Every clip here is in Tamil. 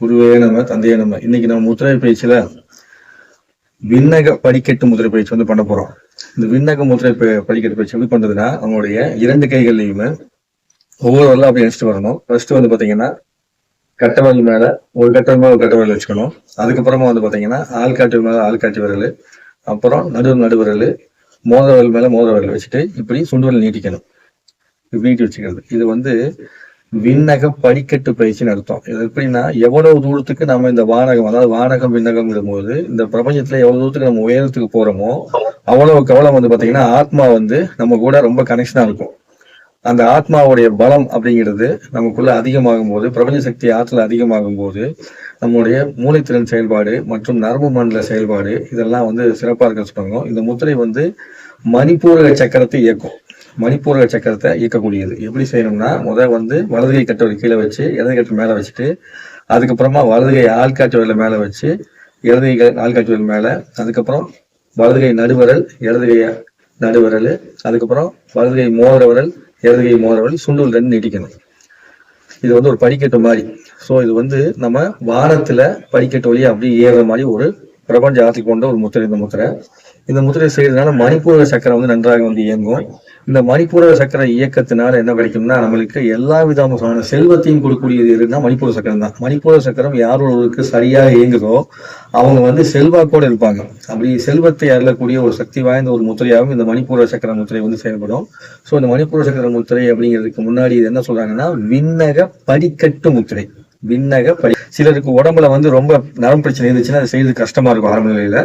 குருவே நம்ம தந்தையே நம்ம. இன்னைக்கு நம்ம முத்திரை பயிற்சியில விண்ணக படிக்கட்டு முத்திரை பயிற்சி வந்து பண்ண போறோம். இந்த விண்ணக முத்திரை படிக்கட்டு பயிற்சி எப்படி பண்றதுன்னா, நம்மளுடைய 2 கைகள்லையுமே ஒவ்வொரு வரலாம் அப்படி நினைச்சிட்டு வரணும். ஃபர்ஸ்ட் வந்து பாத்தீங்கன்னா கட்டவரல் மேல ஒரு கட்டவரல் மேல ஒரு கட்டவரல் வச்சுக்கணும். அதுக்கப்புறமா வந்து பாத்தீங்கன்னா ஆள்காட்டி மேல ஆள்காட்டி விரல், அப்புறம் நடுவரல், மோதிரவரல் மேல மோதிரவரல் வச்சுட்டு இப்படி சுண்டுவரல் நீட்டிக்கணும். நீட்டி வச்சுக்கிறது. இது வந்து விண்ணக படிக்கட்டு பயிற்சின்னு அர்த்தம். இது எப்படின்னா, எவ்வளவு தூரத்துக்கு நம்ம இந்த வானகம், அதாவது வானகம் விண்ணகம்ங்கும் போது இந்த பிரபஞ்சத்துல எவ்வளவு தூரத்துக்கு நம்ம உயரத்துக்கு போறோமோ அவ்வளவுக்கு அவ்வளவு வந்து பாத்தீங்கன்னா ஆத்மா வந்து நம்ம கூட ரொம்ப கனெக்ஷனா இருக்கும். அந்த ஆத்மாவுடைய பலம் அப்படிங்கிறது நமக்குள்ள அதிகமாகும் போது, பிரபஞ்ச சக்தி ஆற்றல் அதிகமாகும் போது நம்முடைய மூளைத்திறன் செயல்பாடு மற்றும் நரம்பு மண்டல செயல்பாடு இதெல்லாம் வந்து சிறப்பா இருக்க சொல்லுவாங்க. இந்த முத்திரை வந்து மணிப்பூரக சக்கரத்தை இயக்கும். மணிப்பூரக சக்கரத்தை இயக்கக்கூடியது. எப்படி செய்யணும்னா, வந்து வலதுகை கட்டை கீழே வச்சு இடது கட்டை மேல வச்சுட்டு, அதுக்கப்புறமா வலதுகை ஆள்காட்டி விரல மேல வச்சு இடதுகை ஆள்காட்டி விரல் மேல, அதுக்கப்புறம் வலதுகை நடுவரல் இடதுகை நடுவரல், அதுக்கப்புறம் வலதுகை மோதிரவரல் இடதுகை மோதிரவரல், சுண்டுவல் 2 நீட்டிக்கணும். இது வந்து ஒரு படிக்கட்டு மாதிரி. ஸோ இது வந்து நம்ம வானத்துல படிக்கட்டு வழியா அப்படியே ஏறுற மாதிரி ஒரு பிரபஞ்ச ஆற்றல் கொண்ட ஒரு முத்திரை. இந்த முத்திரை செய்யறதுனால மணிப்பூரக சக்கரம் வந்து நன்றாக வந்து இயங்கும். இந்த மணிப்பூரக சக்கர இயக்கத்தினால என்ன கிடைக்கும்னா, நம்மளுக்கு எல்லா விதமான செல்வத்தையும் கொடுக்கக்கூடியது எதுன்னா மணிப்பூர சக்கரம் தான். மணிப்பூர சக்கரம் யார் ஒருவருக்கு சரியாக இயங்குதோ அவங்க வந்து செல்வாக்கோடு இருப்பாங்க. அப்படி செல்வத்தை அருளக்கூடிய ஒரு சக்தி வாய்ந்த ஒரு முத்திரையாகவும் இந்த மணிப்பூர சக்கர முத்திரை வந்து செயல்படும். ஸோ இந்த மணிப்பூர சக்கர முத்திரை அப்படிங்கிறதுக்கு முன்னாடி இது என்ன சொல்றாங்கன்னா, விண்ணக படிக்கட்டு முத்திரை. விண்ணக படி. சிலருக்கு உடம்புல வந்து ரொம்ப நரம்பு பிரச்சனை இருந்துச்சுன்னா அதை செய்யறது கஷ்டமா இருக்கும். ஆரம்ப நிலையில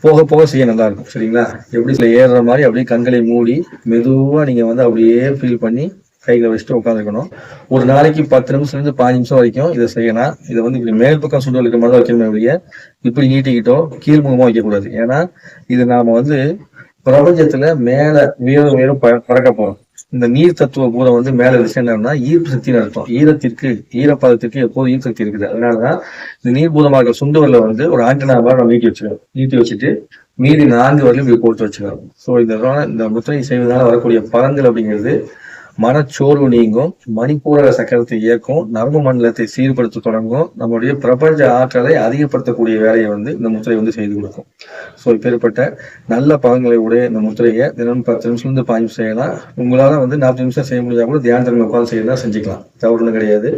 போக போக செய்ய நல்லா இருக்கும். சரிங்களா? எப்படி சில ஏறுற மாதிரி அப்படியே கண்களை மூடி மெதுவா நீங்க வந்து அப்படியே ஃபீல் பண்ணி கைகளை வச்சுட்டு உட்காந்துருக்கணும். ஒரு நாளைக்கு 10 நிமிஷம் இருந்து 15 நிமிஷம் வரைக்கும் இதை செய்யலாம். இதை வந்து இப்படி மேல் பக்கம் சுண்டு வைக்கிற மாதிரி வைக்கணுமே ஒழிய இப்படி நீட்டிக்கிட்டோ கீழ்முகமா வைக்கக்கூடாது. ஏன்னா இது நாம வந்து பிரபஞ்சத்துல மேல உயரம் பறக்க போறோம். இந்த நீர் தத்துவ பூதம் வந்து மேல என்னன்னா ஈர்ப்பு சக்தின்னு அர்த்தம். ஈரப்பதத்திற்கு எப்போதும் ஈர்ப்பு சக்தி இருக்குது. அதனாலதான் இந்த நீர் பூதமாக சுண்டுவரில் வந்து ஒரு ஆண்டனா மாதிரி நம்ம நீட்டி வச்சுட்டு மீதி 4 வரலையும் இப்படி போட்டு வச்சுக்கிறோம். ஸோ இந்த முத்திரை செய்வதனால வரக்கூடிய பலன்கள் அப்படிங்கிறது மனச்சோர்வு நீங்கும், மணிப்பூரக சக்கரத்தை இயக்கும், நரம்பு மண்டலத்தை சீர்படுத்த தொடங்கும், நம்மளுடைய பிரபஞ்ச ஆற்றலை அதிகப்படுத்தக்கூடிய வேலையை வந்து இந்த முத்திரை வந்து செய்து கொடுக்கும். ஸோ இப்பேற்பட்ட நல்ல பலன்களை உடைய இந்த முத்திரையை தினம் 10 நிமிஷம் இருந்து 15 நிமிஷம் செய்யலாம். உங்களால வந்து 40 நிமிஷம் செய்ய முடியாது கூட தியானத்தில் உட்காந்து செய்யலாம், செஞ்சுக்கலாம். தவறுன்னு கிடையாது.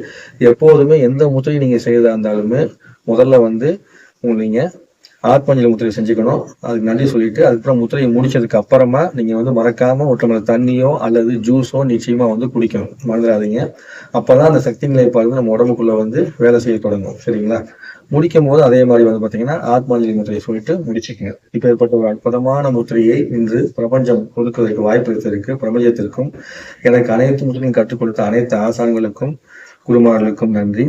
எப்போதுமே எந்த முத்திரையை நீங்க செய்யறதா இருந்தாலுமே முதல்ல வந்து நீங்க ஆத்மஞ்சலி முத்திரை செஞ்சுக்கணும். அதுக்கு நன்றி சொல்லிட்டு அதுக்கப்புறம் முத்திரையை முடிச்சதுக்கு அப்புறமா நீங்க வந்து மறக்காம ஒரு டம்ளர் தண்ணியோ அல்லது ஜூஸோ நிச்சயமா வந்து குடிக்கணும். மறந்துடாதீங்க. அப்பதான் அந்த சக்தி நிலைப்பாடு நம்ம உடம்புக்குள்ள வந்து வேலை செய்ய தொடங்கும். சரிங்களா? முடிக்கும் போது அதே மாதிரி வந்து பாத்தீங்கன்னா ஆத்மாஞ்சலி முத்திரையை சொல்லிட்டு முடிச்சுக்கங்க. இப்ப ஏற்பட்ட ஒரு அற்புதமான முத்திரையை இன்று பிரபஞ்சம் கொடுக்கிறதுக்கு வாய்ப்பு இருக்கு. பிரபஞ்சத்திற்கும் எனக்கு அனைத்து முத்திரையும் கற்றுக் கொடுத்த அனைத்து ஆசான்களுக்கும் குருமார்களுக்கும் நன்றி.